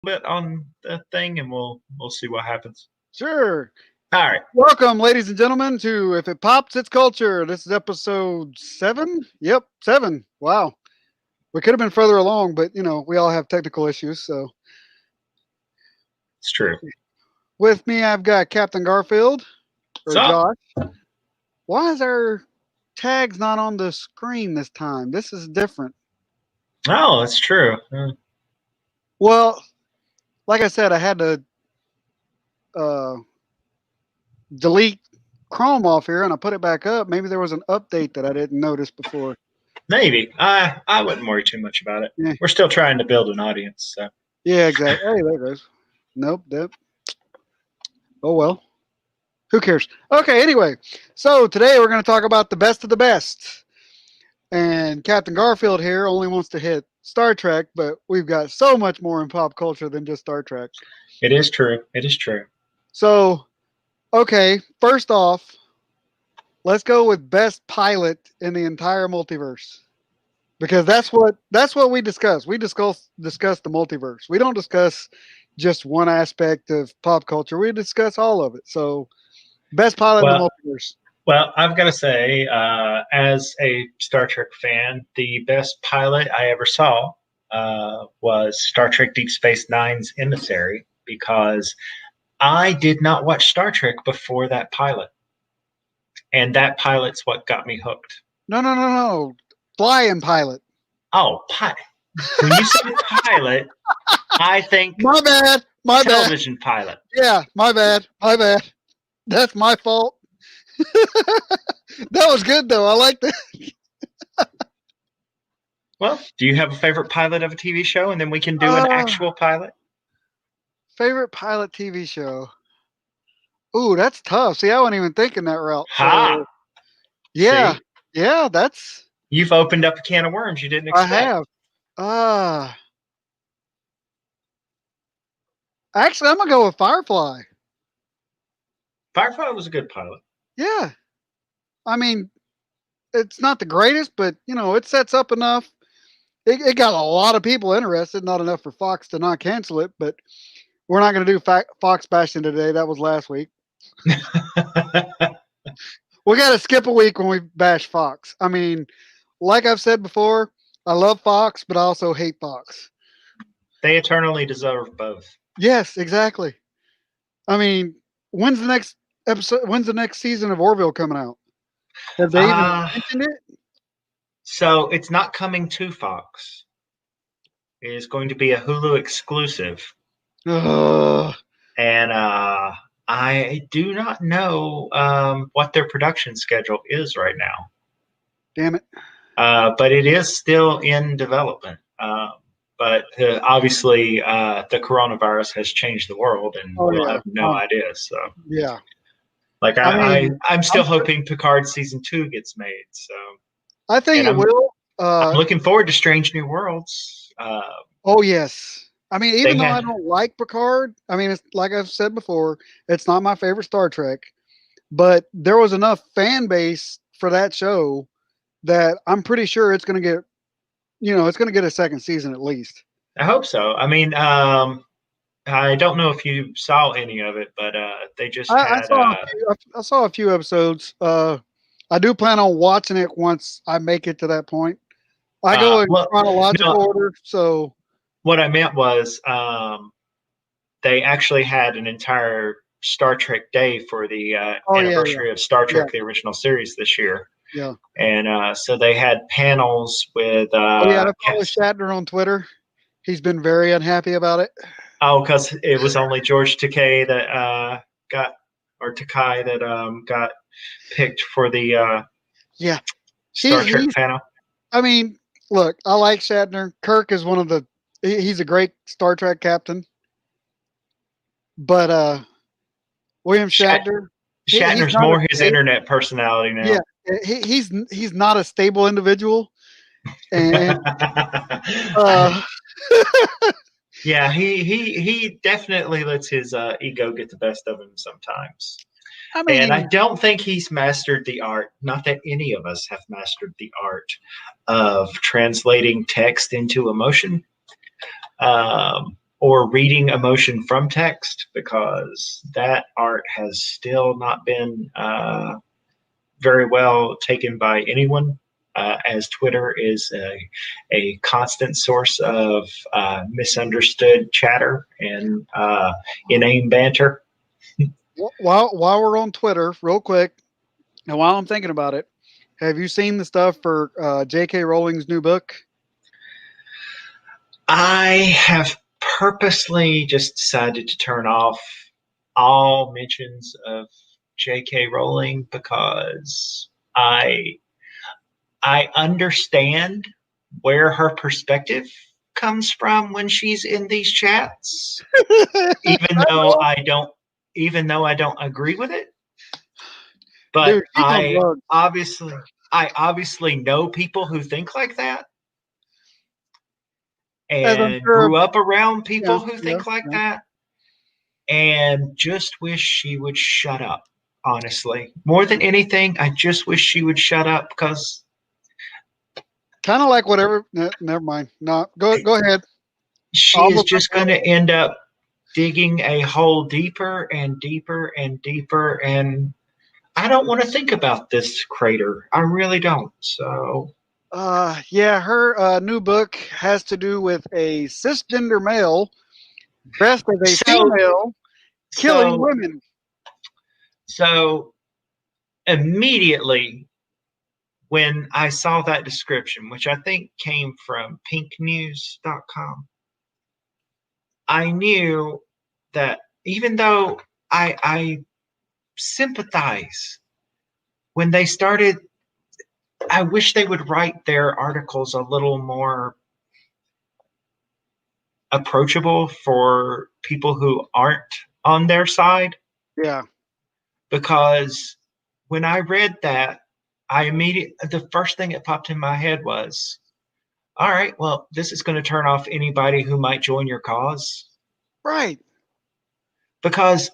bit on the thing, and we'll see what happens. Sure. All right. Welcome, ladies and gentlemen, to If It Pops, It's Culture. This is episode 7. Yep, 7. Wow. We could have been further along, but, we all have technical issues. So, It's true. with me, I've got Captain Garfield, or So, Josh. Why is our tags not on the screen this time? This is different. oh, that's true. Well, like I said, I had to uh, delete Chrome off here and I put it back up. Maybe there was an update that I didn't notice before. Maybe. I wouldn't worry too much about it. Yeah, We're still trying to build an audience. So. yeah, exactly. Hey, there it goes. Nope. Oh, well. Who cares? Okay, anyway. So today we're going to talk about the best of the best. And Captain Garfield here only wants to hit Star Trek, but we've got so much more in pop culture than just Star Trek. It is true. It is true. So, okay, first off, let's go with best pilot in the entire multiverse. Because that's what we discuss. We discuss the multiverse. We don't discuss just one aspect of pop culture. We discuss all of it. So, best pilot in the Well, multiverse. well, I've got to say, as a Star Trek fan, the best pilot I ever saw was Star Trek Deep Space Nine's emissary, because I did not watch Star Trek before that pilot, and that pilot's what got me hooked. No. Flying pilot. Oh, when you say pilot, I think My bad. My bad. television pilot. Yeah, my bad. My bad. That's my fault. That was good though. I like that. Well, do you have a favorite pilot of a TV show, and then we can do an actual pilot? Favorite pilot TV show. Ooh, that's tough. See, I wasn't even thinking that route. Ha! So, yeah, See? yeah, that's. You've opened up a can of worms you didn't I expect. have. Actually, I'm gonna go with Firefly. Firefly was a good pilot. Yeah, I mean, it's not the greatest, but it sets up enough. It got a lot of people interested. Not enough for Fox to not cancel it, but we're not going to do Fox bashing today. That was last week. We got to skip a week when we bash Fox. I mean, like I've said before, I love Fox, but I also hate Fox. They eternally deserve both. Yes, exactly. I mean, when's the next episode? When's the next season of Orville coming out? Have they even mentioned it? So it's not coming to Fox. It is going to be a Hulu exclusive. And I do not know what their production schedule is right now. Damn it. But it is still in development. But obviously, the coronavirus has changed the world, and we'll have no idea. So yeah, like I'm still hoping Picard season 2 gets made. So I think it will. I'm looking forward to Strange New Worlds. Oh yes. I mean, even though I don't like Picard, I mean, it's like I've said before, it's not my favorite Star Trek, but there was enough fan base for that show that I'm pretty sure it's going to get, it's going to get a second season at least. I hope so. I mean, I don't know if you saw any of it, but they just I saw a few episodes. I do plan on watching it once I make it to that point. I go in chronological order, so. What I meant was they actually had an entire Star Trek Day for the anniversary of Star Trek, the original series this year. Yeah. And so they had panels with. I follow Shatner on Twitter. He's been very unhappy about it. Oh, because it was only George Takei that Takai that got picked for the Star Trek panel. I mean, look, I like Shatner. Kirk is one of the. He's a great Star Trek captain. But William Shatner. Shatner's more his internet personality now. Yeah, he's not a stable individual. And yeah, he definitely lets his ego get the best of him sometimes. I mean, and I don't think he's mastered the art. Not that any of us have mastered the art of translating text into emotion. or reading emotion from text, because that art has still not been very well taken by anyone, as Twitter is a constant source of misunderstood chatter and inane banter. While we're on Twitter, real quick, and while I'm thinking about it, have you seen the stuff for J.K. Rowling's new book? I have purposely just decided to turn off all mentions of J.K. Rowling because I understand where her perspective comes from when she's in these chats, even though I don't agree with it. But Dude, she's on drugs. I obviously know people who think like that, As I'm and sure, grew up around people yeah, who yeah, think like yeah. that, and just wish she would shut up. Honestly, more than anything, I just wish she would shut up because Kind of like whatever. Never mind. No, go ahead. she is Almost. just going to end up digging a hole deeper and deeper and deeper. And I don't want to think about this crater. I really don't. So, Yeah, her new book has to do with a cisgender male dressed as a so, female killing so, women. so immediately when I saw that description, which I think came from pinknews.com, I knew that even though I sympathize when they started, I wish they would write their articles a little more approachable for people who aren't on their side. Yeah. Because when I read that, the first thing that popped in my head was, all right, well, this is going to turn off anybody who might join your cause. Right. Because,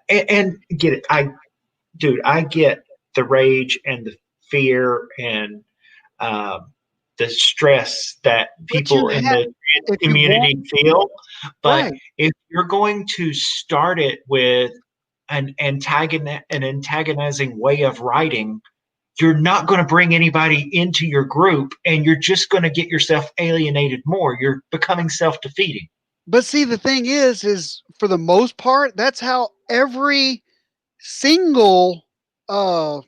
and get it, I get the rage and the fear and um, the stress that But you people in have, the trans if you want, community feel. But right. if you're going to start it with an antagonizing way of writing, you're not going to bring anybody into your group, and you're just going to get yourself alienated more. You're becoming self-defeating. But see, the thing is for the most part, that's how every single, uh,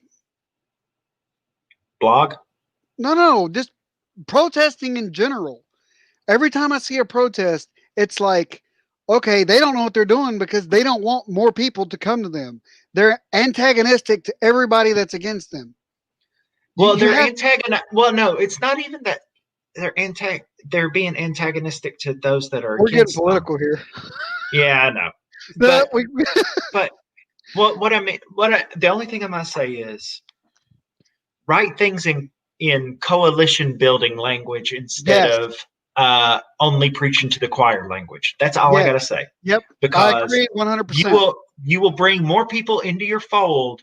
Blog. no, just protesting in general. Every time I see a protest, it's like, okay, they don't know what they're doing because they don't want more people to come to them. They're antagonistic to everybody that's against them. Well, You they're have, antagonist. Well, no, it's not even that they're being antagonistic to those that are we're getting against them. political here. Yeah, I know. The, But we, but what I mean, the only thing I'm gonna say is write things in coalition building language instead yes, of only preaching to the choir language. That's all I yes, gotta say. yep. I Because agree you 100%. will you will bring more people into your fold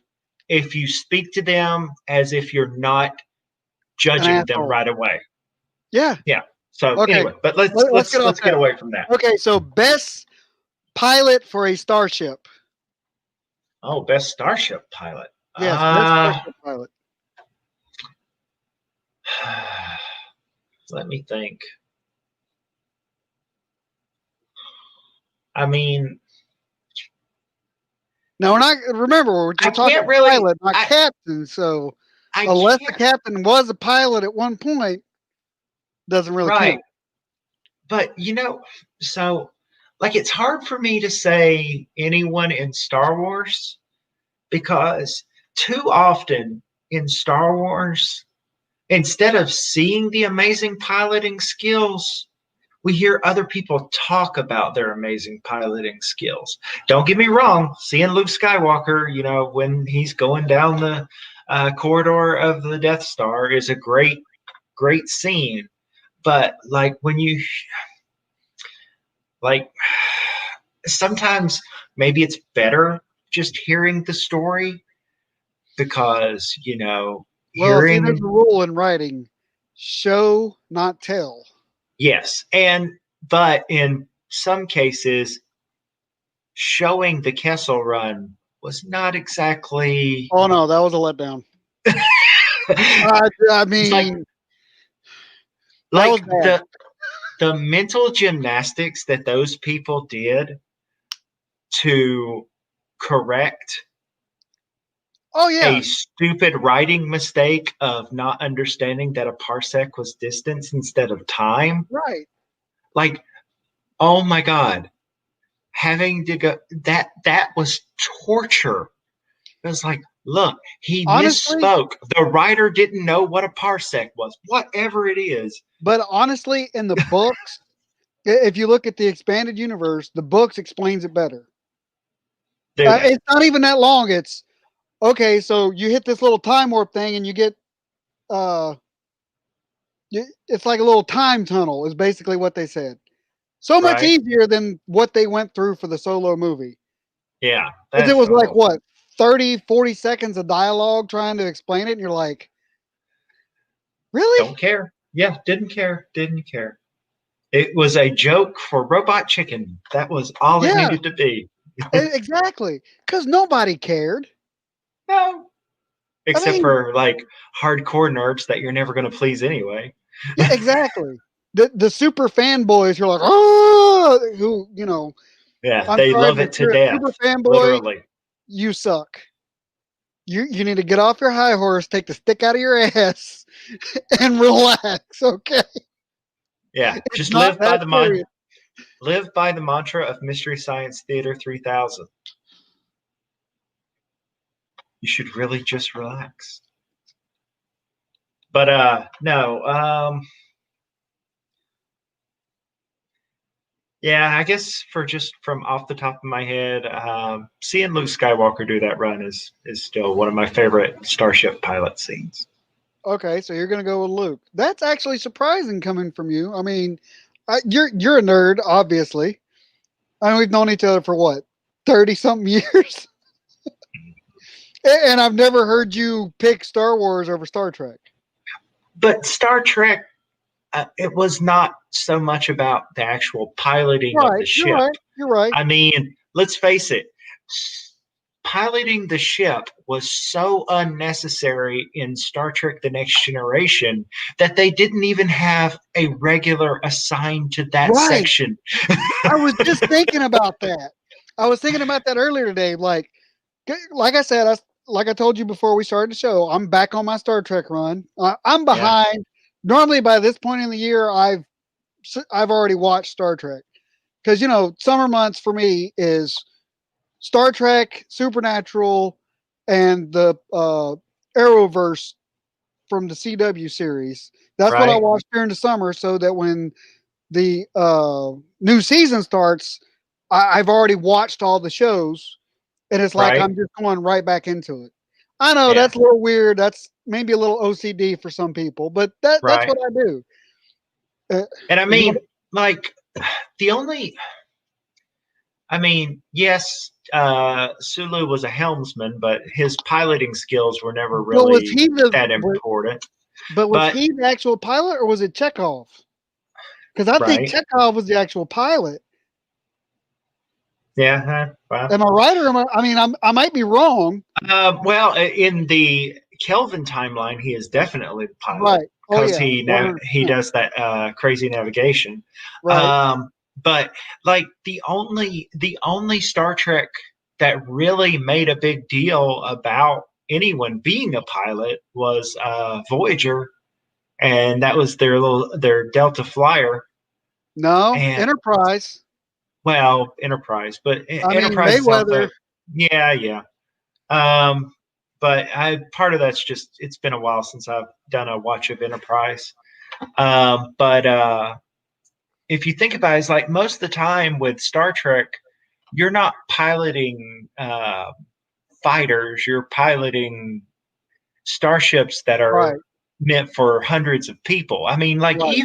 if you speak to them as if you're not An judging them asshole. right away. Yeah. Yeah. So Okay. anyway, but let's Let's let's get off let's get that. away from that. Okay. So, best pilot for a starship. Oh, best starship pilot. Yes. Best starship pilot. Let me think. I mean, Now, we're not, remember, I we're talking can't really. pilot, not captain. So, I unless the can't. captain was a pilot at one point, doesn't really Right. count. But so like it's hard for me to say anyone in Star Wars because too often in Star Wars, instead of seeing the amazing piloting skills, we hear other people talk about their amazing piloting skills. Don't get me wrong, seeing Luke Skywalker, when he's going down the corridor of the Death Star is a great, great scene. But like when you like sometimes maybe it's better just hearing the story because Well, see, there's hearing a rule in writing: show, not tell. Yes, but in some cases, showing the Kessel Run was not exactly. Oh no, that was a letdown. I It's like mean, that was like bad. the mental gymnastics that those people did to correct Oh a yeah, stupid writing mistake of not understanding that a parsec was distance instead of time. right. Like, oh my God, having to go that was torture. It was like, look, he Honestly, misspoke. The writer didn't know what a parsec was, whatever it is. but honestly, in the books, if you look at the expanded universe, the books explains it better. Do they? It's not even that long. It's okay. So you hit this little time warp thing, and you get uh, it's like a little time tunnel. Is basically what they said. So much Right? easier than what they went through for the solo movie. Yeah. Because it That's was like oh, what 30, 40 seconds of dialogue trying to explain it, and you're like, really? don't care. Yeah, didn't care. Didn't care. It was a joke for Robot Chicken. That was all it Yeah, needed to be. exactly. Because nobody cared. No, I except mean, for like hardcore nerds that you're never going to please anyway. yeah, exactly. The super fanboys who are like, oh, who Yeah, I'm they sorry, love but it if to you're a death, super fanboy, literally. you suck. You need to get off your high horse, take the stick out of your ass, and relax. Okay, Yeah, it's just not that serious. live by the mantra of Mystery Science Theater 3000. You should really just relax. But no, yeah, I guess for just from off the top of my head, seeing Luke Skywalker do that run is still one of my favorite Starship pilot scenes. Okay, so you're gonna go with Luke. That's actually surprising coming from you. I mean, you're a nerd, obviously. I mean, we've known each other for what 30 something years, and I've never heard you pick Star Wars over Star Trek. But Star Trek, it was not so much about the actual piloting of Right, the you're ship. right, you're right. I mean, let's face it, piloting the ship was so unnecessary in Star Trek The Next Generation that they didn't even have a regular assigned to that Right. section. I was just thinking about that. I was thinking about that earlier today. Like I said, like I told you before we started the show, I'm back on my Star Trek run. I'm Yeah, behind. Normally, by this point in the year, I've already watched Star Trek because summer months for me is Star Trek, Supernatural, and the Arrowverse from the CW series. That's what I right, watch during the summer, so that when the new season starts, I've already watched all the shows, and it's like right, I'm just going right back into it. I know yeah, that's a little weird. That's maybe a little OCD for some people, but that's right. what I do. Uh, And I you know, mean, like, the only, I mean, yes, Sulu was a helmsman, but his piloting skills were never but was really he the that important. but was But, he the actual pilot or was it Chekhov? Because I think right, Chekhov was the actual pilot. yeah, well, Am I right or am I? I mean, I might be wrong. well, in the Kelvin timeline, he is definitely the pilot Right. Oh because yeah, one hundred he percent. does that crazy navigation. Right. Um, but like the only Star Trek that really made a big deal about anyone being a pilot was Voyager, and that was their Delta flyer, No, and Enterprise. well, Enterprise, but I mean, Enterprise is Mayweather. also yeah, yeah. Um, but part of that's just it's been a while since I've done a watch of Enterprise. But if you think about it, it's like most of the time with Star Trek, you're not piloting fighters, you're piloting starships that are Right. meant for hundreds of people. I mean, like Right.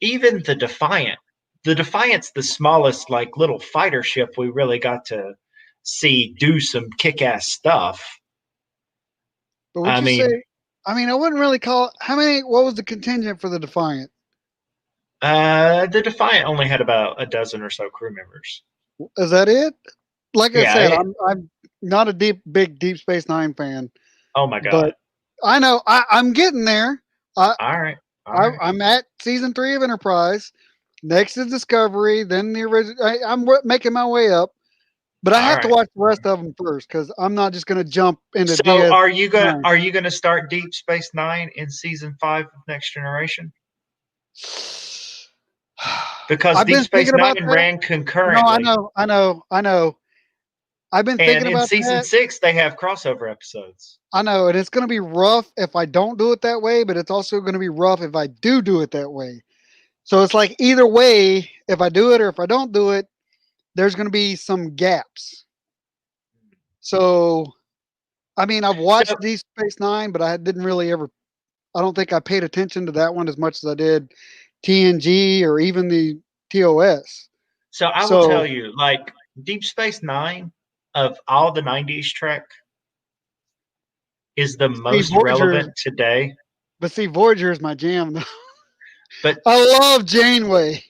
even the Defiant, the Defiant's the smallest like little fighter ship we really got to see do some kick-ass stuff. But would I you say? mean, I mean, I wouldn't really call. How many? What was the contingent for the Defiant? The Defiant only had about a dozen or so crew members. Is that it? Like I Yeah. said, I'm not a big Deep Space Nine fan, Oh my but God. I know I'm getting there. I, All right. All I right. I'm at season 3 of Enterprise. Next is Discovery. Then the original. I'm making my way up, but I All have to right. watch the rest of them first because I'm not just going to jump into So DS9. are you gonna start Deep Space Nine in season 5 of Next Generation? Because I've Deep been Space thinking about Nine that. ran No, concurrently, I know. I've been and thinking in about season that. 6 they have crossover episodes. I know, and it's going to be rough if I don't do it that way, but it's also going to be rough if I do it that way. So it's like either way, if I do it or if I don't do it, there's going to be some gaps. So, I mean, I've watched So Deep Space Nine, but I didn't really ever, I don't think I paid attention to that one as much as I did TNG or even the TOS. so I will tell So, you, like Deep Space Nine of all the '90s Trek is the see, most relevant today. Voyager is my jam. But I love Janeway.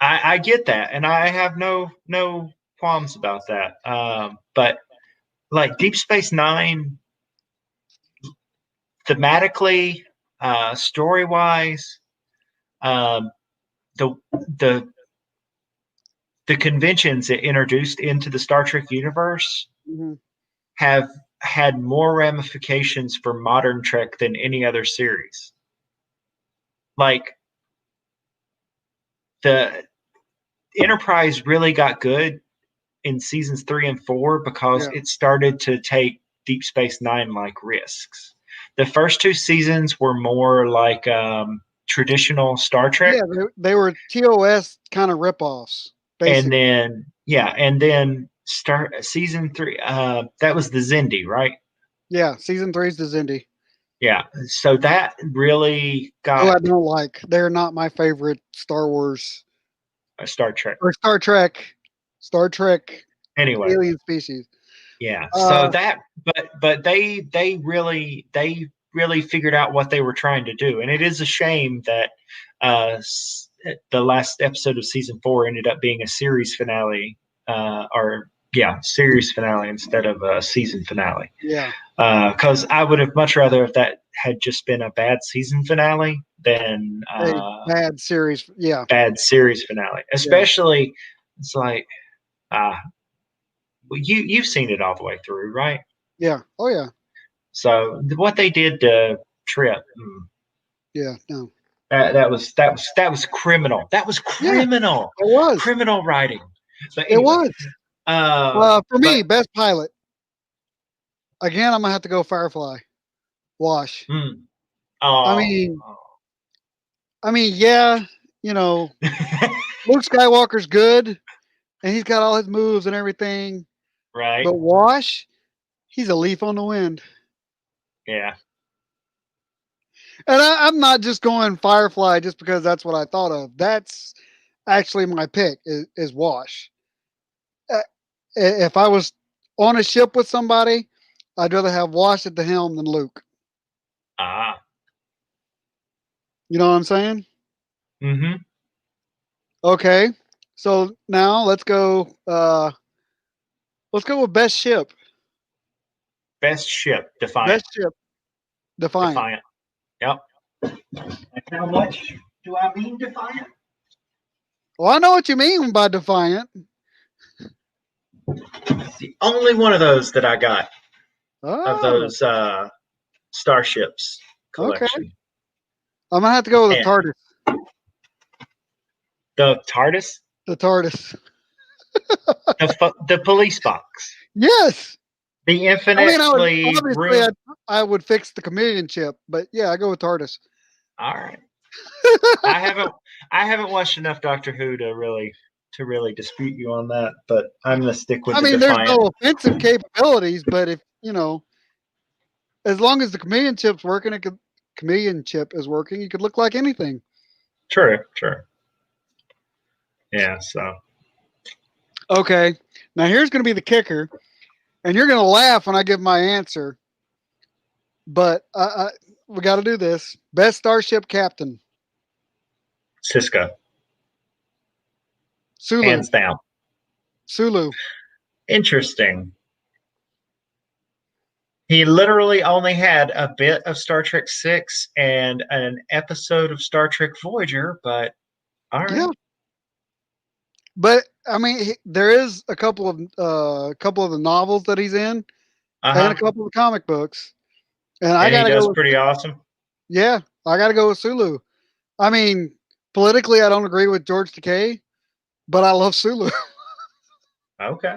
I get that, and I have no qualms about that. But like Deep Space Nine, thematically, story wise, um, the the the conventions it introduced into the Star Trek universe Mhm. have had more ramifications for modern Trek than any other series. Like the Enterprise really got good in seasons 3 and 4 because Yeah. it started to take Deep Space Nine like risks. The first 2 seasons were more like traditional Star Trek, Yeah, they were TOS kind of ripoffs, and basically. then yeah, and then start season 3. That was the Zindi, right? Yeah, season 3 is the Zindi, Yeah, so that really who I got don't like. They're not my favorite Star Wars Star Trek. or Star Trek Anyway, alien species. yeah. So Uh, that, but they really figured out what they were trying to do, and it is a shame that the last episode of season 4 ended up being a series finale, or yeah, series finale instead of a season finale. yeah, Because I would have much rather if that had just been a bad season finale than a bad series. Yeah, bad series finale. yeah, Especially, it's like uh, you've seen it all the way through, right? yeah. Oh yeah, So what they did to Trip, yeah. No, that was criminal. That was yeah, criminal, it was. criminal writing. But It anyway, was. For but me, best pilot. Again, I'm gonna have to go Firefly. Wash. mm, I oh, mean, yeah. You know, Luke Skywalker's good, and he's got all his moves and everything. right, But Wash, he's a leaf on the wind. yeah, And I'm not just going Firefly just because that's what I thought of. That's actually my pick is Wash. Uh, if I was on a ship with somebody, I'd rather have Wash at the helm than Luke. ah, You know what I'm saying? mm-hmm. Okay. So now let's go. Let's go with best ship. Best ship, Defiant, Best ship, Defiant. Defiant. Yep. And how much do I mean Defiant? Well, I know what you mean by Defiant. It's the only one of those that I got of Oh, those starships okay. collection. I'm gonna have to go with the And TARDIS. the TARDIS, The TARDIS. the police box, Yes. the I mean, infinitely room. I would fix the chameleon chip, but yeah, I go with TARDIS. All right, I haven't I haven't watched enough Doctor Who to really dispute you on that, but I'm gonna stick with I the mean, there's Defiant. no offensive capabilities, but if you know, as long as the chameleon chip is working, you could look like anything. True, true. Yeah. So Okay, now here's going to be the kicker, and you're going to laugh when I give my answer, but we got to do this. Best starship captain. Cisco. Sulu. hands down. Sulu. Interesting. He literally only had a bit of Star Trek 6 and an episode of Star Trek Voyager, but all Yeah. right. But I mean, there is a couple of the novels that he's in, and a Uh-huh. couple of comic books. And I And he gotta go does with pretty awesome. yeah, I gotta go with Sulu. I mean, politically, I don't agree with George Takei, but I love Sulu. Okay.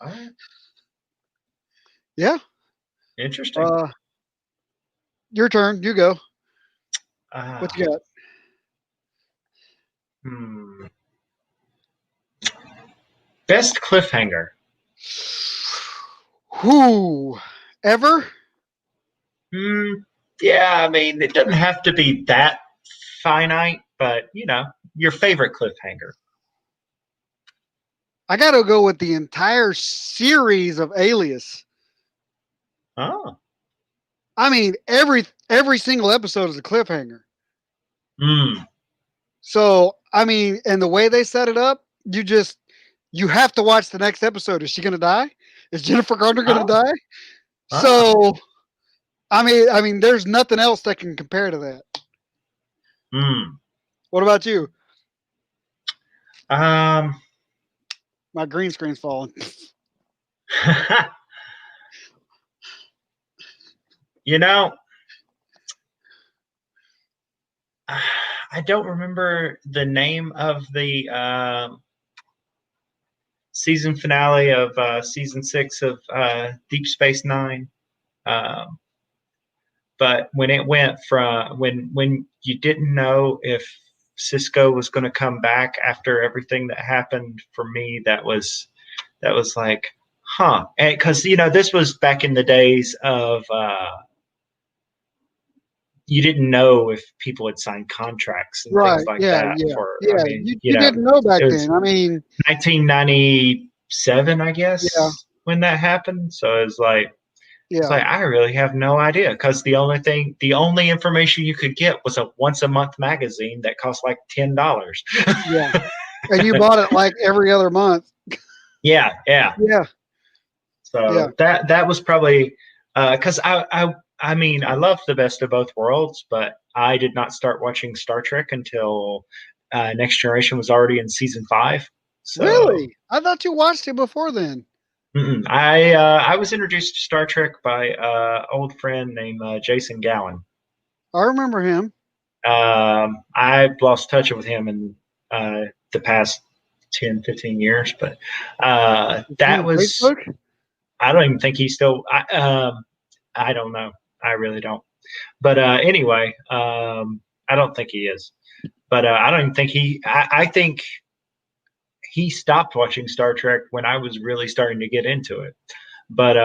All right. Yeah. Interesting. Uh, your turn. You go. What Ah, you got? hmm. Best cliffhanger. Who ever? Hmm. Yeah, I mean, it doesn't have to be that finite, but your favorite cliffhanger. I gotta go with the entire series of Alias. Oh. I mean, every single episode is a cliffhanger. Hmm. So I mean, and the way they set it up, you have to watch the next episode. Is she gonna die? Is Jennifer Garner gonna Oh. die? Oh. So I mean, there's nothing else that can compare to that. Hmm. What about you? Um. My green screen's falling. you know, I don't remember the name of the season finale of season 6 of Deep Space Nine. Um, but when it went from when you didn't know if Cisco was going to come back after everything that happened, for me that was like, huh? Because this was back in the days of you didn't know if people had signed contracts and things Right. like Yeah. that. Yeah. For I Yeah. mean, You didn't know back it was then. I mean, 1997, I yeah. guess, when that happened. So it's like Yeah. I really have no idea because the only information you could get was a once a month magazine that cost like $10. Yeah. And you bought it like every other month. Yeah, yeah. Yeah. Yeah. So that was probably because I mean I love the best of both worlds, but I did not start watching Star Trek until Next Generation was already in season 5. So Really? I thought you watched it before then. I was introduced to Star Trek by old friend named Jason Gowan. I remember him. I've lost touch with him in the past 10, 15 years, but Is he that on was, Facebook? I don't even think he's still, I don't know. I really don't. But anyway, I don't think he is. But I don't even think I think he stopped watching Star Trek when I was really starting to get into it. But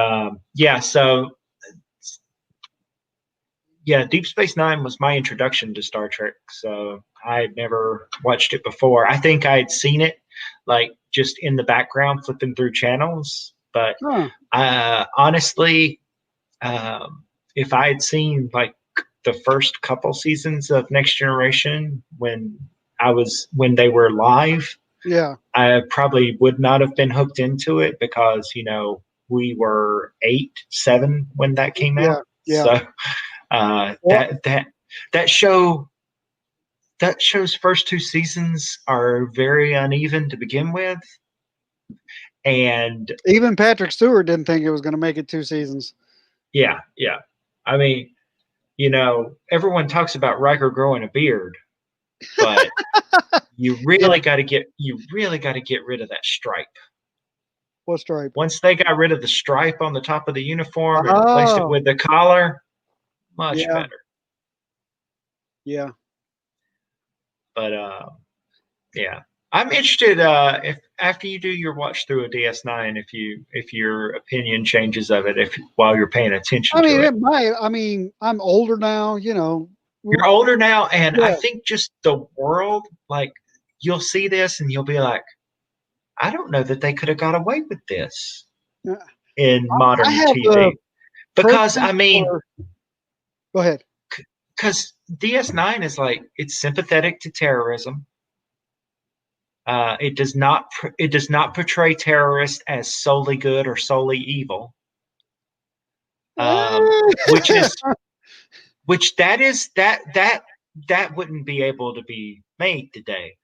yeah, so yeah, Deep Space Nine was my introduction to Star Trek. So I had never watched it before. I think I had seen it like just in the background flipping through channels. But Huh. honestly, um, if I had seen like the first couple seasons of Next Generation when they were live, Yeah. I probably would not have been hooked into it because we were 8, 7 when that came Yeah. out. Yeah. So Well, that show that show's first 2 seasons are very uneven to begin with, and even Patrick Stewart didn't think it was going to make it 2 seasons. yeah, yeah. I mean, everyone talks about Riker growing a beard, but Yeah. you really got to get rid of that stripe. What stripe? Once they got rid of the stripe on the top of the uniform and replaced it Oh. with the collar, much Yeah. better. Yeah. But yeah, I'm interested if after you do your watch through a DS9, if your opinion changes of it, if while you're paying attention I to mean, it. it might. I mean, I'm older now. You know. You're older now, and I Yeah. think just the world, like you'll see this and you'll be like, I don't know that they could have got away with this Yeah. in I modern have the TV because preference for. Go ahead. because DS9 is like it's sympathetic to terrorism. It does not portray terrorists as solely good or solely evil, which is which that is that wouldn't be able to be made today.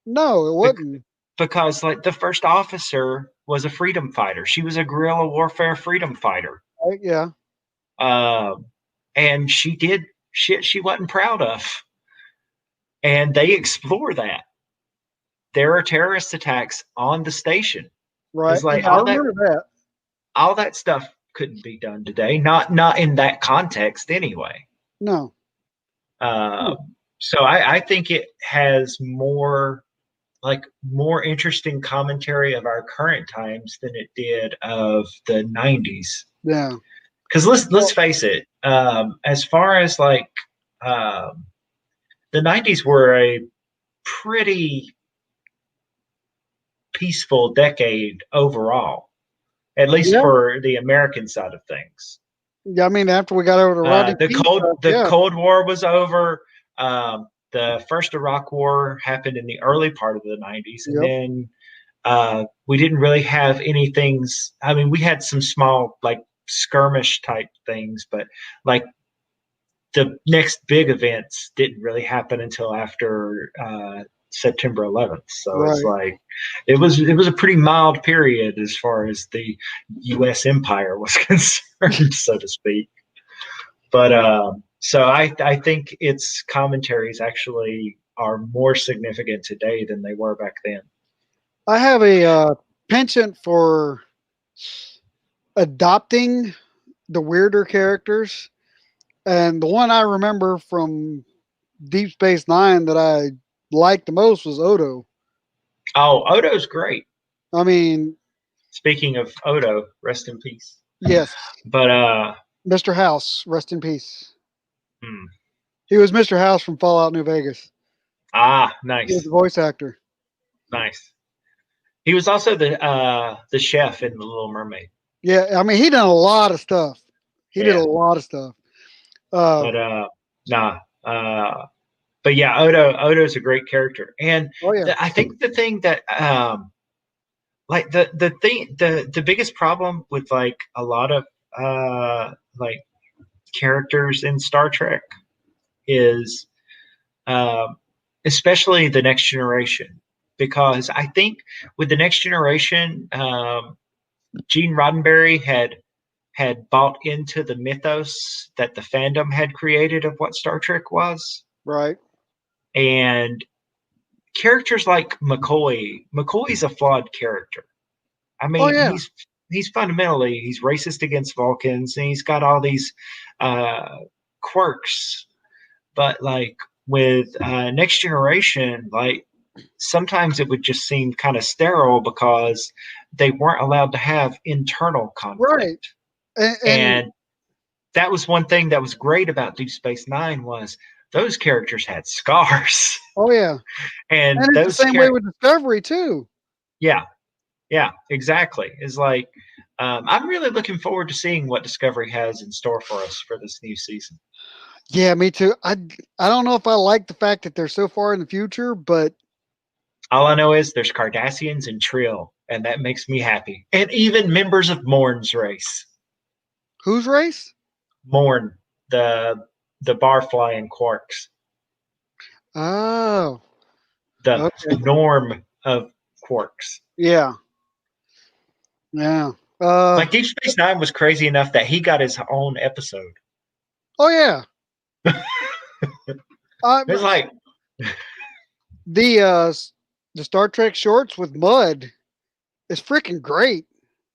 No, it wouldn't. Because like the first officer was a freedom fighter. She was a guerrilla warfare freedom fighter. Right? Yeah. Um, and she did shit she wasn't proud of. And they explore that. There are terrorist attacks on the station. Right. It's like Yeah, I remember that. all that stuff couldn't be done today. Not in that context anyway. No. Uh, so I think it has more interesting commentary of our current times than it did of the 90s. Yeah. Because let's face it, as far as like the 90s were a pretty peaceful decade overall, at least Yeah. for the American side of things. Yeah. I mean, after we got over the Rodney King stuff, The yeah. Cold War was over. The first Iraq War happened in the early part of the 90s, and Yep. then we didn't really have any things. I mean, we had some small like skirmish type things, but like the next big events didn't really happen until after September 11th. So it's Right. like it was a pretty mild period as far as the U.S. empire was concerned, so to speak. But so I think its commentaries actually are more significant today than they were back then. I have a penchant for adopting the weirder characters. And the one I remember from Deep Space Nine that I liked the most was Odo. Oh, Odo's great. I mean, Speaking of Odo, rest in peace. yes, But Mr. House, rest in peace. hmm. He was Mr. House from Fallout New Vegas. He was Nice, the voice actor. nice. He was also the chef in The Little Mermaid. Yeah, I mean, he done a lot of stuff. He did a Yeah, lot of stuff. Uh, but nah. But yeah, Odo's a great character, and oh yeah, I think the thing that like the biggest problem with like a lot of like characters in Star Trek is um, especially the next generation, because I think with the next generation, Gene Roddenberry had bought into the mythos that the fandom had created of what Star Trek was, right. and characters like McCoy's a flawed character. I Oh mean, yeah, he's fundamentally he's racist against Vulcans, and he's got all these uh, quirks. But like with Next Generation, like sometimes it would just seem kind of sterile because they weren't allowed to have internal right. conflict. And And that was one thing that was great about Deep Space Nine was those characters had scars, oh yeah, and and it's the those same way with Discovery too. yeah, yeah, exactly. Is like I'm really looking forward to seeing what Discovery has in store for us for this new season. Yeah, me too. I don't know if I like the fact that they're so far in the future, but All I know is there's Cardassians and Trill, and that makes me happy. And even members of Morn's race. whose race? Morn, the barfly and quarks, Oh, the okay. norm of quarks. Yeah, yeah. Like Deep Space Nine was crazy enough that he got his own episode. Oh yeah. Uh, It's like, the uh, the Star Trek shorts with Mud is freaking great.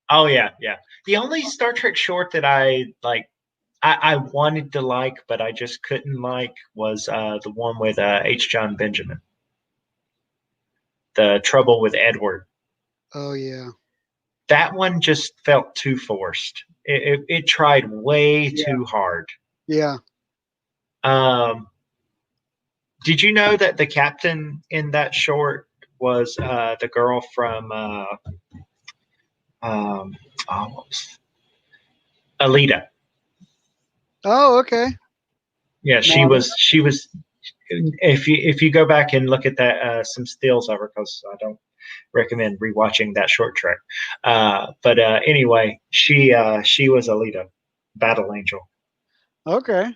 oh yeah, yeah. The only Star Trek short that I like, I wanted to like, but I just couldn't like, was the one with H. John Benjamin, The Trouble with Edward. Oh yeah, That one just felt too forced. It tried way yeah, too hard. yeah. Um, did you know that the captain in that short was the girl from um, what was Alita? Oh okay. Yeah, No, she was. if you go back and look at that some stills of her, because I don't recommend rewatching that short trek. But anyway, she was Alita, Battle Angel. Okay.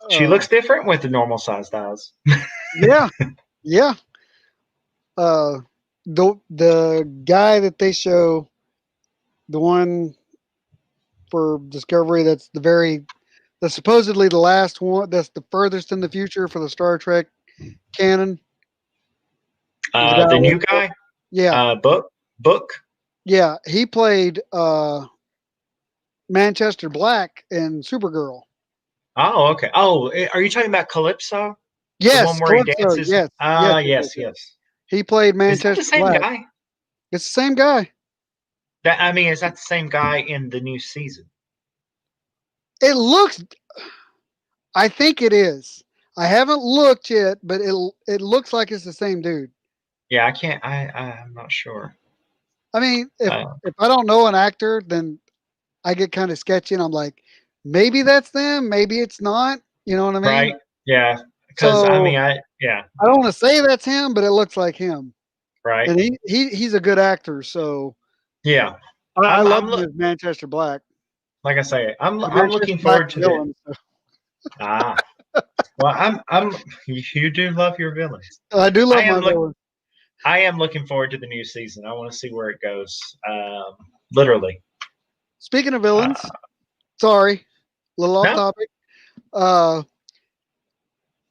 She looks different with the normal sized eyes. Yeah. Yeah. The guy that they show, the one for Discovery, that's supposedly the last one, that's the furthest in the future for the Star Trek canon. The guy, The new guy, yeah, book. yeah, he played Manchester Black in Supergirl. Oh, okay. Oh, are you talking about Calypso? The one Yes, where he Calypso. dances? Yes, yes, Ah, yes, yes, yes, yes. yes. He played Is that the Manchester same Black. guy? It's the same guy. Is that the same guy in the new season? It looks. I think it is. I haven't looked yet, but it looks like it's the same dude. Yeah, I can't. I'm not sure. I mean, Uh, if I don't know an actor, then I get kind of sketchy, and I'm like, maybe that's them, maybe it's not. You know what I mean? right? Yeah, because So yeah, I don't want to say that's him, but it looks like him, right. and he's a good actor. So Yeah, I love I'm him as Manchester Black. like I say, I'm Manchester looking Black forward to the villain. So ah. Well, I'm you do love your villains. I do I love my am look villain. I am looking forward to the new season. I want to see where it goes. Literally. Speaking of Uh, villains, sorry, a little off no. topic.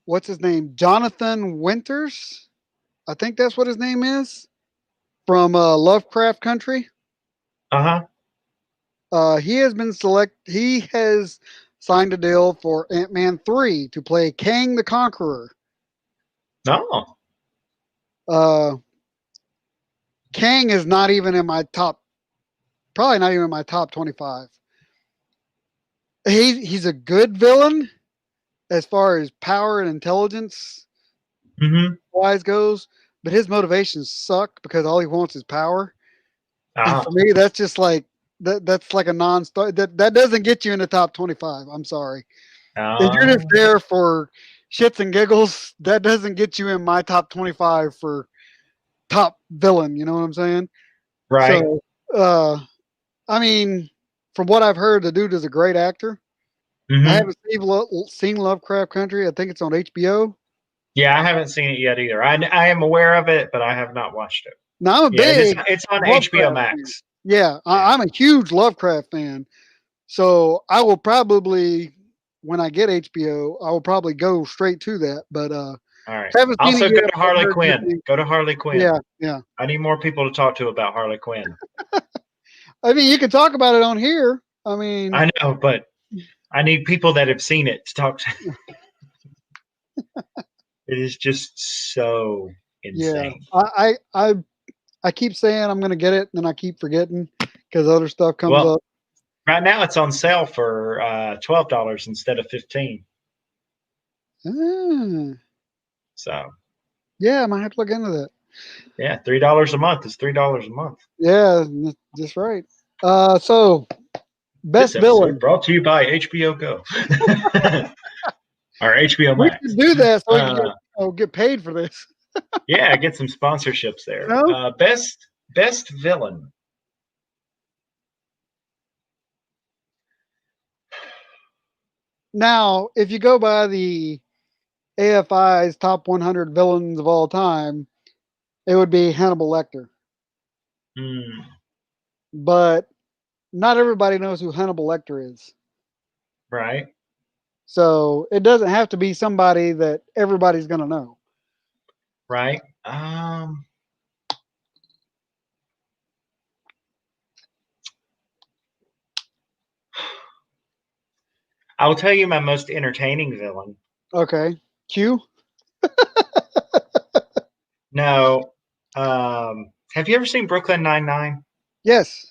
What's his name? Jonathan Winters. I think that's what his name is from Lovecraft Country. Uh huh. He has been select. He has signed a deal for Ant-Man 3 to play Kang the Conqueror. No. Uh, Kang is not even in my top. Probably not even in my top 25. He's a good villain as far as power and intelligence Mm-hmm. wise goes, but his motivations suck because all he wants is power. And Ah. for me, that's just like that's like a non-star. That doesn't get you in the top 25. I'm sorry. If you're just Oh. there for shits and giggles, that doesn't get you in my top 25 for top villain. You know what I'm saying? Right. So, uh, I mean, from what I've heard, the dude is a great actor. I Mm-hmm. haven't seen Lovecraft Country. I think it's on HBO. Yeah, I haven't seen it yet either. I am aware of it, but I have not watched it. Now, I'm a Yeah, big it's on HBO Lovecraft fan. Max. Yeah, Yeah. I'm a huge Lovecraft fan. So I will probably, when I get HBO, I will probably go straight to that. But All right. haven't seen it Also, go yet. to But I've Harley heard good Quinn. things. Go to Harley Quinn. Yeah, yeah. I need more people to talk to about Harley Quinn. I mean, you can talk about it on here. I mean, I know, but I need people that have seen it to talk to. It is just so yeah. insane. I keep saying I'm going to get it, and then I keep forgetting because other stuff comes Well, up. right now it's on sale for $12 instead of 15. Ah, So yeah, I might have to look into that. yeah, $3 a month is $3 a month. Yeah, just right. So This best episode villain. brought to you by HBO Go or HBO We Max. should do that so we can Uh, get paid for this. yeah, get some sponsorships You there. know. Best villain. Now, if you go by the AFI's top 100 villains of all time, it would be Hannibal Lecter. Hmm, But not everybody knows who Hannibal Lecter is. right, So it doesn't have to be somebody that everybody's going to know. right. I will tell you my most entertaining villain. Okay. Q? No. Have you ever seen Brooklyn Nine-Nine? Yes.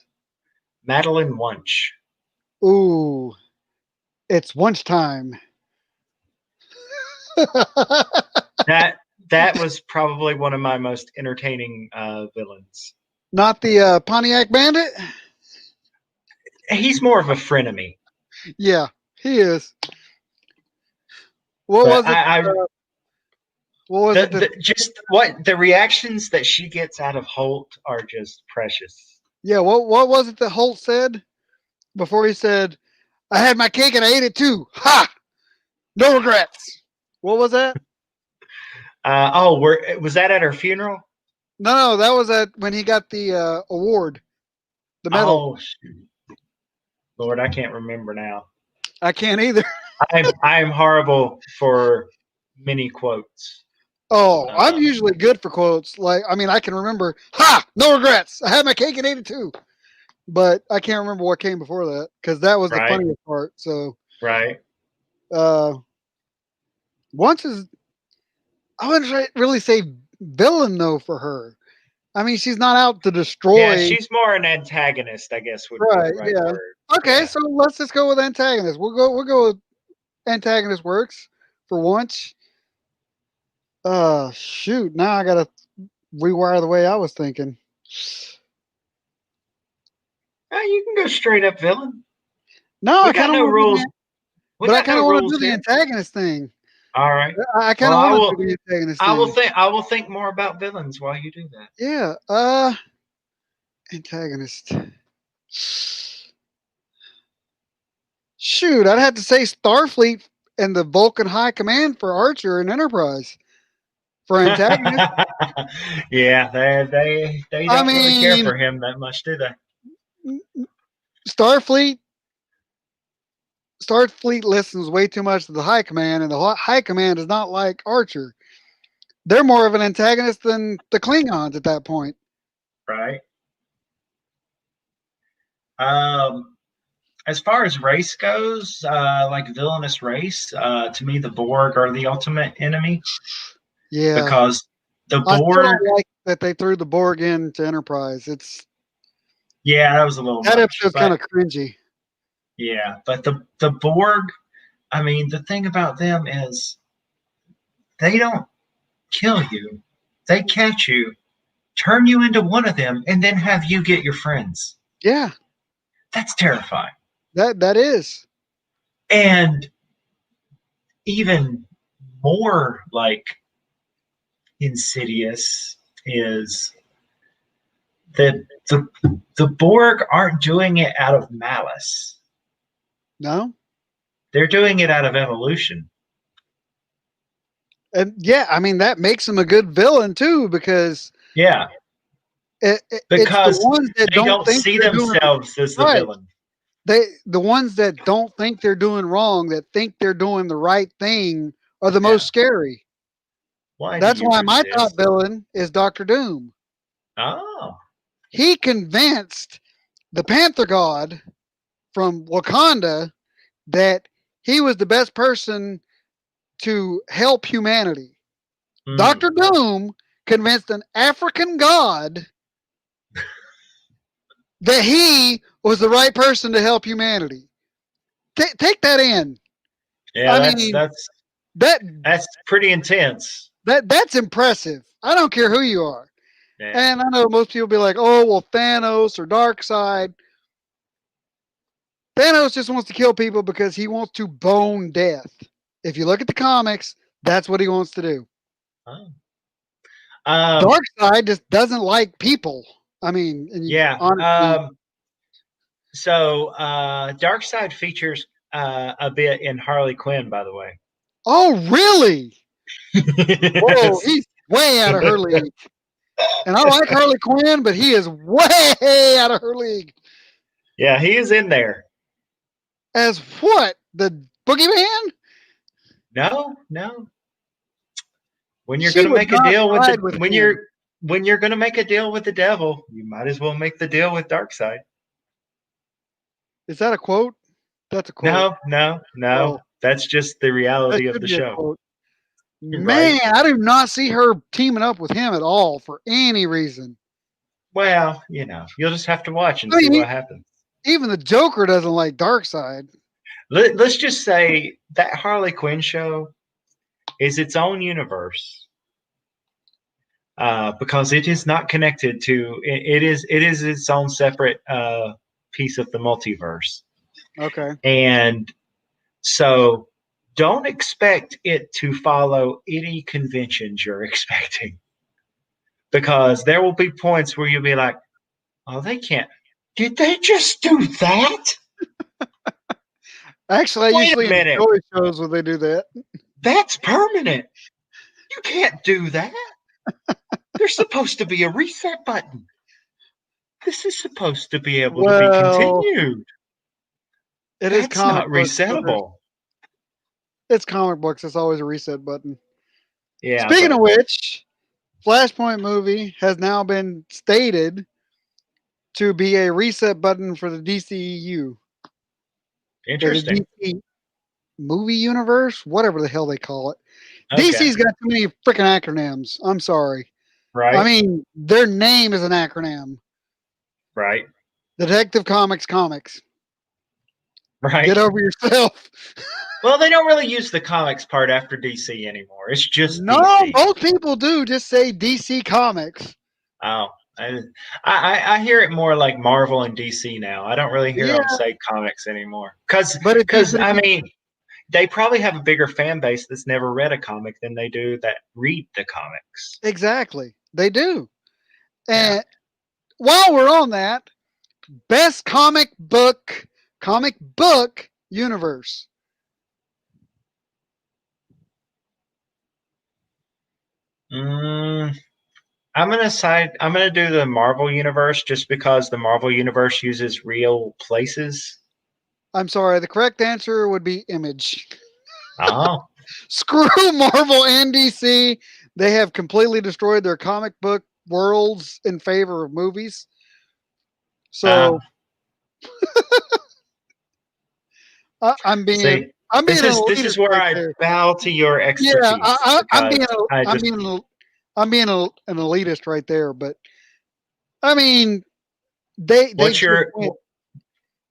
Madeline Wunsch. Ooh, it's lunch time. That was probably one of my most entertaining villains. Not the Pontiac Bandit? He's more of a frenemy, Yeah, he is. What but was it? What was it? Just what the reactions that she gets out of Holt are just precious. Yeah. What was it that Holt said before he said, "I had my cake and I ate it too"? Ha! No regrets. What was that? Was that at her funeral? No, that was at when he got the award, the medal. Oh, shoot. Lord, I can't remember now. I can't either. I'm horrible for many quotes. Oh, I'm Um, usually good for quotes. Like, I mean, I can remember, ha, no regrets. I had my cake and ate it too. But I can't remember what came before that because that was the right, funniest part. So, right. uh, once is, I wouldn't really say villain though for her. I mean, she's not out to Yeah, destroy. she's more an antagonist, I guess would be the Right. right Yeah. word. Okay. Yeah. So let's just go with antagonist. We'll go with antagonist works for once. Shoot. Now I got to rewire the way I was thinking. You can go straight up villain. No, We I got kind of no want to do rules. the, We but I got kind no of want to rules do the here. antagonist thing. All right. I kind Well, of I want to will. do the antagonist I will thing. think. I will think more about villains while you do that. Yeah. Antagonist. Shoot, I'd have to say Starfleet and the Vulcan High Command for Archer and Enterprise for antagonist. Yeah, they I don't really care mean, for him that much, do they? Starfleet. Starfleet listens way too much to the High Command, and the High Command is not like Archer. They're more of an antagonist than the Klingons at that point. Right. Um, as far as race goes, like villainous race, to me the Borg are the ultimate enemy Yeah, because the I still Borg. don't like that they threw the Borg into Enterprise. Yeah, that was a little That much, episode's kind but of cringy. yeah, but the Borg. I mean, the thing about them is they don't kill you; they catch you, turn you into one of them, and then have you get your friends. Yeah, That's terrifying. that is. And even more like insidious is that the Borg aren't doing it out of malice. No, They're doing it out of evolution. and yeah, I mean that makes him a good villain too because Yeah, it's the because ones that they don't don't think see they're doing themselves as the right. villain. The ones that don't think they're doing wrong, that think they're doing the right thing, are the most Yeah. scary. Why do That's you why my top resist? villain is Doctor Doom. Oh, He convinced the Panther God from Wakanda that he was the best person to help humanity. mm. Doctor Doom convinced an African god that he was the right person to help humanity. Take that in. Yeah. I That's mean that's that that's pretty intense. that's impressive. I don't care who you are. Yeah. And I know most people be like, "Oh, well, Thanos or Darkseid." Thanos just wants to kill people because he wants to bone death. If you look at the comics, that's what he wants to do. Oh. Um. Darkseid just doesn't like people. I mean, and Yeah. honestly, So Darkseid features a bit in Harley Quinn, by the way. oh really? Whoa, Yes. he's way out of her league. And I like Harley Quinn, but he is way out of her league. Yeah, he is in there. As what? The boogeyman? No, no. When you're She gonna would make a not deal with side the with him. when you're gonna make a deal with the devil, you might as well make the deal with Darkseid. Is that a quote? That's a quote. No, no, no. Oh, That's just the that reality of should the be a show. quote. Right. Man, I do not see her teaming up with him at all for any reason. Well, you'll just have to watch and I see mean, what happens. even the Joker doesn't like Darkseid. Let's just say that Harley Quinn show is its own universe because it is not connected to it is its own separate piece of the multiverse. Okay. And so don't expect it to follow any conventions you're expecting, because there will be points where you'll be like, oh, they can't. Did they just do that? Actually, I Wait a usually minute. enjoy shows when they do that. That's permanent. You can't do that. There's supposed to be a reset button. This is supposed to be able to be Well, continued. it is That's not comic books. So resettable. it's comic books. It's always a reset button. Yeah, Speaking of but which, Flashpoint movie has now been stated to be a reset button for the DCEU or the interesting. DC movie universe, whatever the hell they call it. Okay. DC's got too many freaking acronyms. I'm sorry. I Right. mean, their name is an acronym. Right. Detective Comics Comics. Get Right. over yourself. Well, they don't really use the comics part after DC anymore. It's just No, DC. most people do just say DC Comics. Oh, I, I hear it more like Marvel and DC now. I don't really hear Yeah, them say comics anymore. Because, but because I mean, they probably have a bigger fan base that's never read a comic than they do that read the comics. exactly, they do. Yeah. And while we're on that, best comic book universe. Mm, I'm gonna do the Marvel universe just because the Marvel universe uses real places. I'm sorry, the correct answer would be Image. Oh, Screw Marvel and DC. They have completely destroyed their comic book worlds in favor of movies. uh, So I'm being see, I'm being an this is elitist where right I there. bow to your Yeah, expertise I'm because I just an elitist right there. But I mean, they what's just your went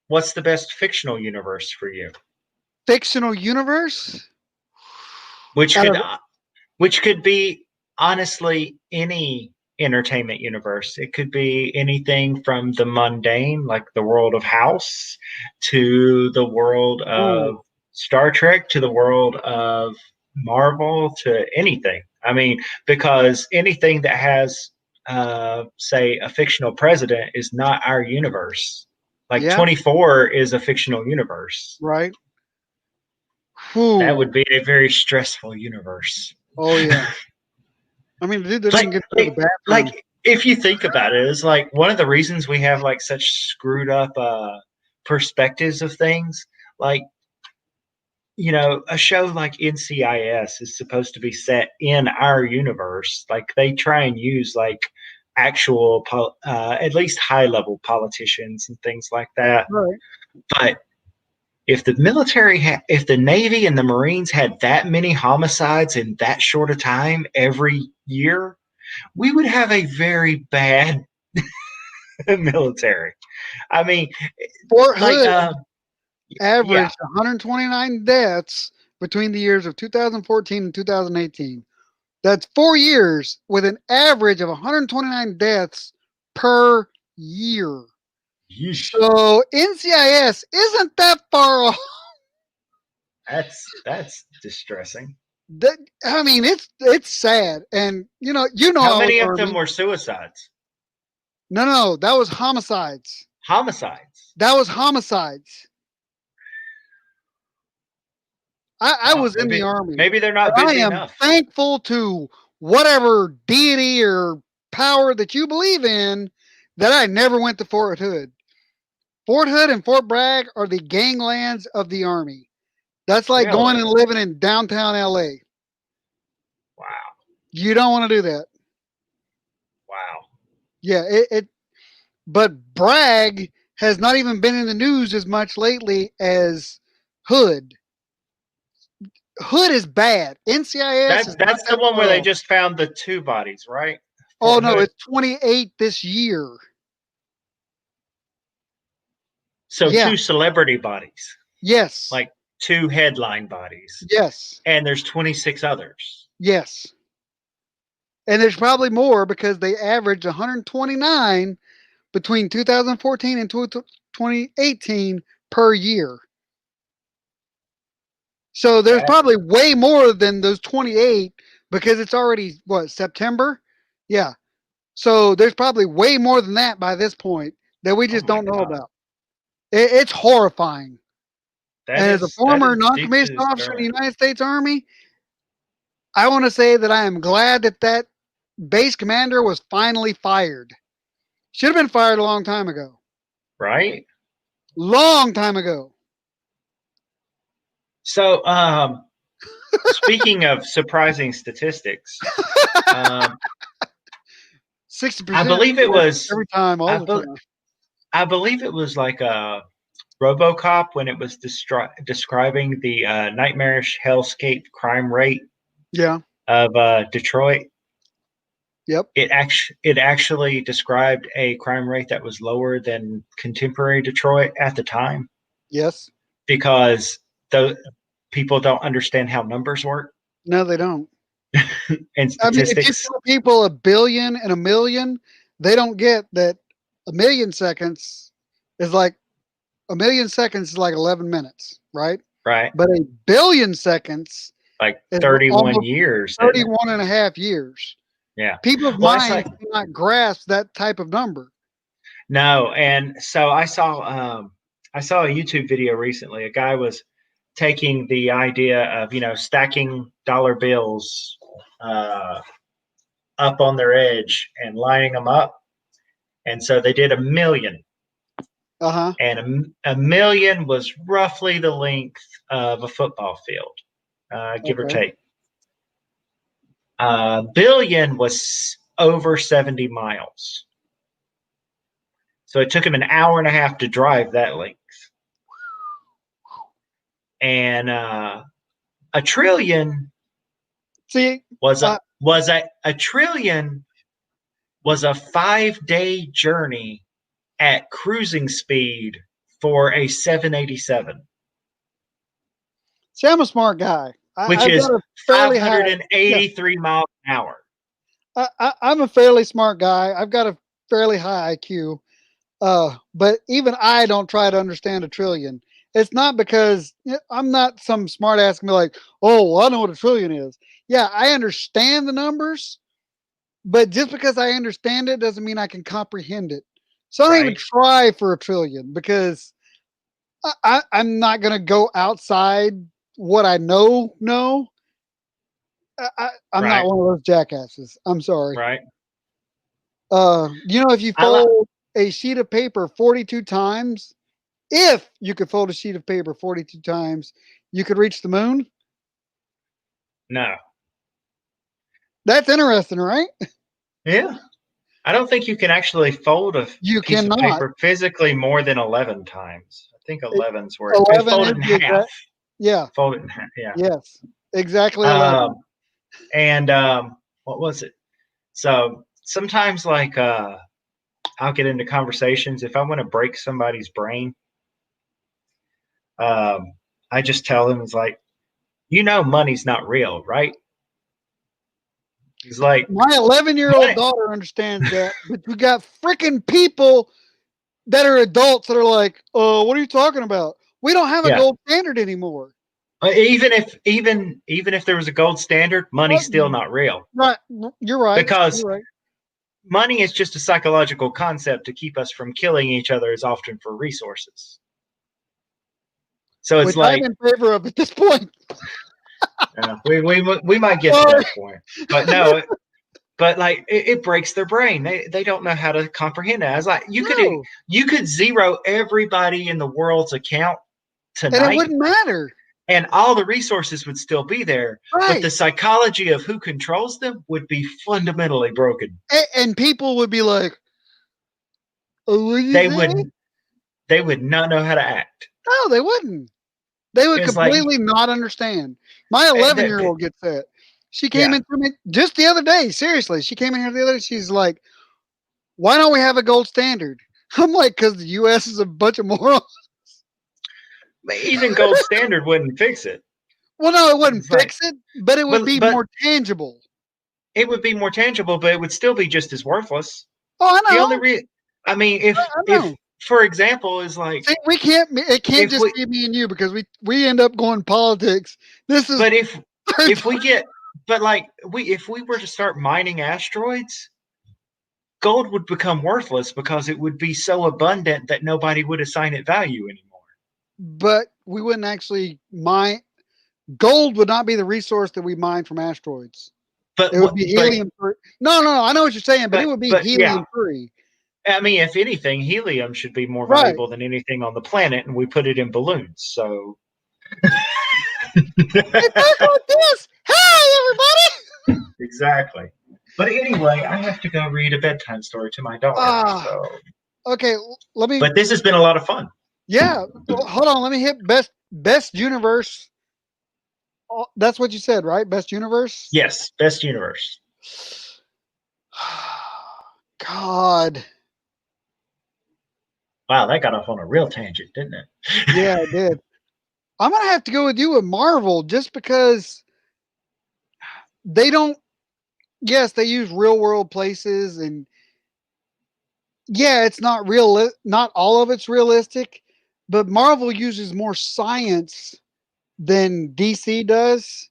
what's the best fictional universe for you? fictional universe Which out could of which could be honestly any entertainment universe. It could be anything from the mundane, like the world of House, to the world ooh, of Star Trek, to the world of Marvel, to anything. I mean, because anything that has, say, a fictional president is not our universe. Like yeah, 24 is a fictional universe. right. That would Whew. be a very stressful universe. Oh yeah. I mean, the dude didn't even like get to go to like the bathroom. if you think about it, it's like one of the reasons we have like such screwed up perspectives of things. Like, a show like NCIS is supposed to be set in our universe. Like they try and use like actual at least high level politicians and things like that. Right. But if the if the Navy and the Marines had that many homicides in that short a time every year, we would have a very bad military. I mean, Fort like, Hood yeah, averaged 129 deaths between the years of 2014 and 2018. That's 4 years with an average of 129 deaths per year. yeesh, So NCIS isn't that far off. that's distressing. That, I mean, it's sad, and How I was many of them Army. were suicides? No, that was homicides. Homicides. That was homicides. I Well, was in the Army, maybe they're but not I busy am enough. thankful to whatever deity or power that you believe in that I never went to Fort Hood. Fort Hood and Fort Bragg are the ganglands of the Army. That's like going Really? and living in downtown LA. Wow. You don't want to do that. Wow. Yeah, but Bragg has not even been in the news as much lately as Hood. Hood is bad. NCIS is not That's the that one where far they off. just found the two bodies, right? Oh Fort no, Hood. it's 28 this year. So Yeah. two celebrity bodies, Yes. like two headline bodies, Yes. and there's 26 others. Yes. And there's probably more because they averaged 129 between 2014 and 2018 per year. So there's That probably way more than those 28 because it's already what, September? Yeah. So there's probably way more than that by this point that we oh just my don't know god, about. It's horrifying. And as a that former is deeply non-commissioned officer in the disturbing. United States Army, I want to say that I am glad that that base commander was finally fired. Should have been fired a long time ago. Right. Long time ago. So, speaking of surprising statistics, um, I 60% believe it was every time, all I, the be, time. I believe it was like a RoboCop when it was describing the nightmarish hellscape crime rate Yeah. of Detroit. Yep. It actually described a crime rate that was lower than contemporary Detroit at the time Yes. because the people don't understand how numbers work No, they don't. and I mean, if you statistics. tell people a billion and a million, they don't get that a million seconds is like a million seconds is like 11 minutes, right? Right? But a billion seconds Like is 31 almost years, isn't it? 31 and a half years. Yeah. People's Well, it's minds like cannot grasp that type of number. no, and so I saw a YouTube video recently. A guy was taking the idea of stacking dollar bills uh, up on their edge and lining them up, and so they did a million, Uh huh. and a million was roughly the length of a football field, give or Okay. take. Billion was over 70 miles. So it took him an hour and a half to drive that length. And a trillion See, was uh, a trillion was a 5-day journey at cruising speed for a 787, see, I'm a smart guy. which I've is got a fairly high. Yeah, 583 miles an hour. I'm a fairly smart guy. I've got a fairly high IQ. But even I don't try to understand a trillion. It's not because I'm not some smart ass can be like, oh, well, I know what a trillion is. Yeah, I understand the numbers, but just because I understand it doesn't mean I can comprehend it. So I don't even Right, try for a trillion because I'm not going to go outside what I know. No, I'm not right, one of those jackasses. I'm sorry. right. If you I like fold a sheet of paper 42 times, if you could fold a sheet of paper 42 times, you could reach the moon. no, That's interesting, right? yeah. I don't think you can actually fold a You piece of cannot. paper physically more than 11 times. I think It, 11's where it's 11 is folded in the half. exact. Yeah. Fold it in half. Yeah. Yes. Exactly 11. Um, and what was it? So sometimes, like, I'll get into conversations if I want to break somebody's brain. Um, I just tell them it's like, money's not real, right? He's like, My 11-year-old money. daughter understands that, but we got freaking people that are adults that are like, "Oh, what are you talking about? We don't have a Yeah. gold standard anymore." Even if there was a gold standard, Oh, money's still not real right. You're right. because You're right. money is just a psychological concept to keep us from killing each other as often for resources. So it's Which I'm like in favor of at this point. we might get to Sorry. that point, but no, but like it breaks their brain. They don't know how to comprehend it. I was like, No. you could zero everybody in the world's account And it tonight, wouldn't matter. and all the resources would still be there, but the Right. psychology of who controls them would be fundamentally broken. And people would be like, "Oh, what did you They say?" would they would not know how to act. No, they wouldn't. They would It's like completely not understand. My eh, 11-year-old gets that. She came yeah, in to me just the other day. Seriously, she came in here the other day. She's like, "Why don't we have a gold standard?" I'm like, "Because the U.S. is a bunch of morons." even gold standard wouldn't fix it. Well, no, it wouldn't It's like, fix it, but it would be but more tangible. it would be more tangible, but it would still be just as worthless. Oh, I The know. only I mean, I if know. for example, is like See, we can't. It can't if just we, be me and you because we end up going politics. This is but if we get, but like we if we were to start mining asteroids, gold would become worthless because it would be so abundant that nobody would assign it value anymore. but we wouldn't actually mine. Gold would not be the resource that we mine from asteroids. But It would what? be helium free. No, no, no. I know what you're saying, but it would be but yeah, helium free. I mean, if anything, helium should be more Right. valuable than anything on the planet, and we put it in balloons. So It goes like this. Hey, everybody. exactly. But anyway, I have to go read a bedtime story to my daughter. Ah, So, okay. Let me. but this has been a lot of fun. Yeah. Hold on. Let me hit best universe. Oh, that's what you said, right? Best universe. Yes, best universe. God. Wow, that got off on a real tangent, didn't it? Yeah, it did. I'm gonna have to go with you with Marvel just because they don't. Yes, they use real world places, and yeah, it's not real. Not all of it's realistic, but Marvel uses more science than DC does,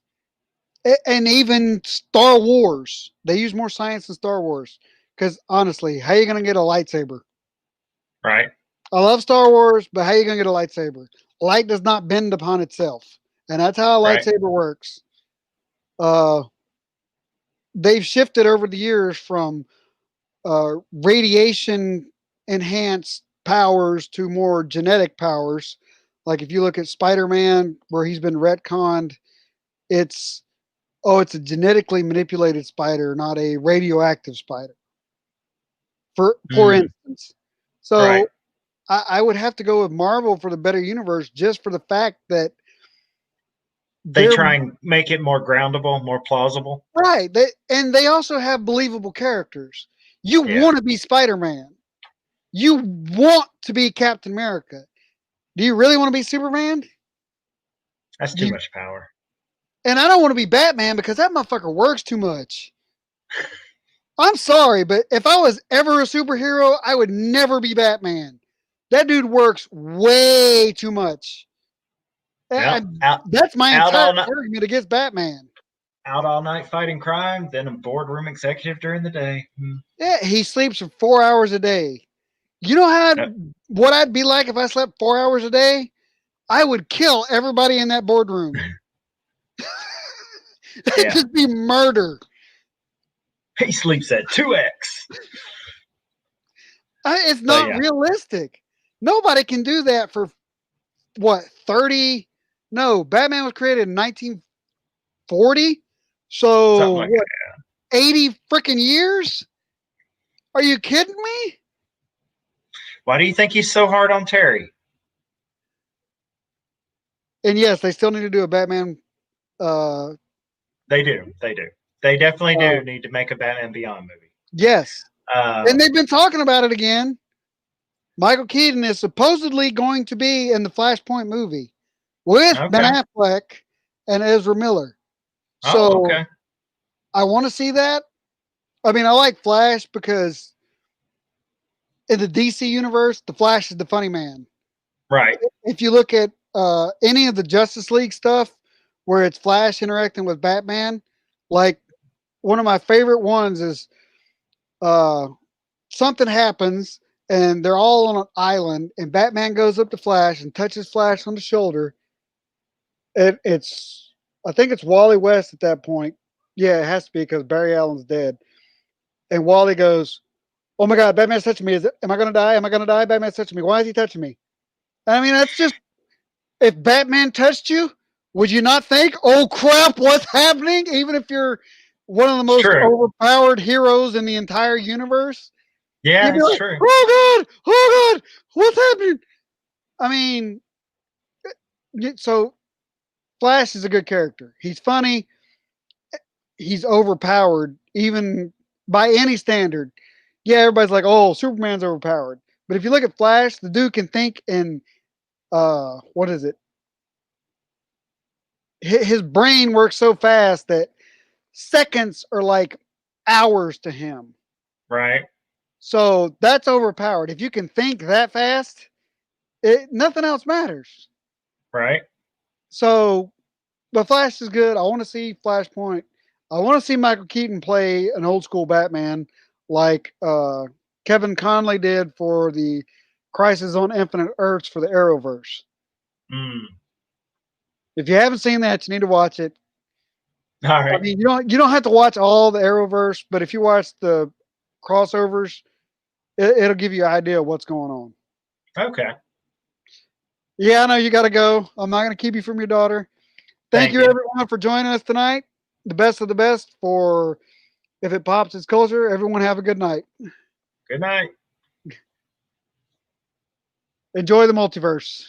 and even Star Wars. They use more science than Star Wars. Because honestly, how you gonna get a lightsaber? Right, I love Star Wars, but how you gonna get a lightsaber? Light does not bend upon itself, and that's how a right. lightsaber works. Uh, they've shifted over the years from radiation enhanced powers to more genetic powers. Like if you look at Spider Man, where he's been retconned, it's it's a genetically manipulated spider, not a radioactive spider. For Mm, instance, right. so I would have to go with Marvel for the better universe, just for the fact that They they're try and make it more groundable, more plausible. right. And they also have believable characters. You Yeah, want to be Spider Man. You want to be Captain America. Do you really want to be Superman? that's Do too you, much power. and I don't want to be Batman because that motherfucker works too much. I'm sorry, but if I was ever a superhero, I would never be Batman. That dude works way too much. Yep, That's my out entire all night, argument against Batman. out all night fighting crime, then a boardroom executive during the day. Yeah, he sleeps for 4 hours a day. You know Yep. what I'd be like if I slept 4 hours a day? I would kill everybody in that boardroom. It'd Yeah, just be murder. he sleeps at 2x. It's But not yeah, realistic. Nobody can do that for what, 30? No, Batman was created in 1940. something So like what, 80 freaking years? Are you kidding me? why do you think he's so hard on Terry? And yes, they still need to do a Batman. Uh, They do. They do. They definitely uh do need to make a Batman Beyond movie. yes, and they've Um, been talking about it again. Michael Keaton is supposedly going to be in the Flashpoint movie with Ben okay. Affleck and Ezra Miller. Oh, So okay. I want to see that. I mean, I like Flash because in the DC universe, the Flash is the funny man. Right. If you look at any of the Justice League stuff where it's Flash interacting with Batman, like one of my favorite ones is uh, something happens and they're all on an island, and Batman goes up to Flash and touches Flash on the shoulder. It's I think it's Wally West at that point. Yeah, it has to be because Barry Allen's dead. And Wally goes, "Oh my God, Batman's touching me. Am I going to die? Am I going to die? Batman's touching me. Why is he touching me?" I mean, that's just if Batman touched you, would you not think, "Oh crap, what's happening?" Even if you're one of the It's most true. overpowered heroes in the entire universe, Yeah, you'd be it's like, true. oh God, what's happening?" I mean, so Flash is a good character. He's funny. He's overpowered, even by any standard. Yeah, everybody's like, "Oh, Superman's overpowered." But if you look at Flash, the dude can think in what is it? His brain works so fast that seconds are like hours to him. Right. So that's overpowered. If you can think that fast, nothing else matters. Right. So, but Flash is good. I want to see Flashpoint. I want to see Michael Keaton play an old school Batman like Kevin Conley did for the Crisis on Infinite Earths for the Arrowverse. Mm. If you haven't seen that, you need to watch it. All I right. mean, you don't have to watch all the Arrowverse, but if you watch the crossovers, it'll give you an idea of what's going on. Okay. Yeah, I know you got to go. I'm not going to keep you from your daughter. Thank Thank you, you. everyone, for joining us tonight. The best of the best for If It Pops, It's Culture. Everyone have a good night. Good night. Enjoy the multiverse.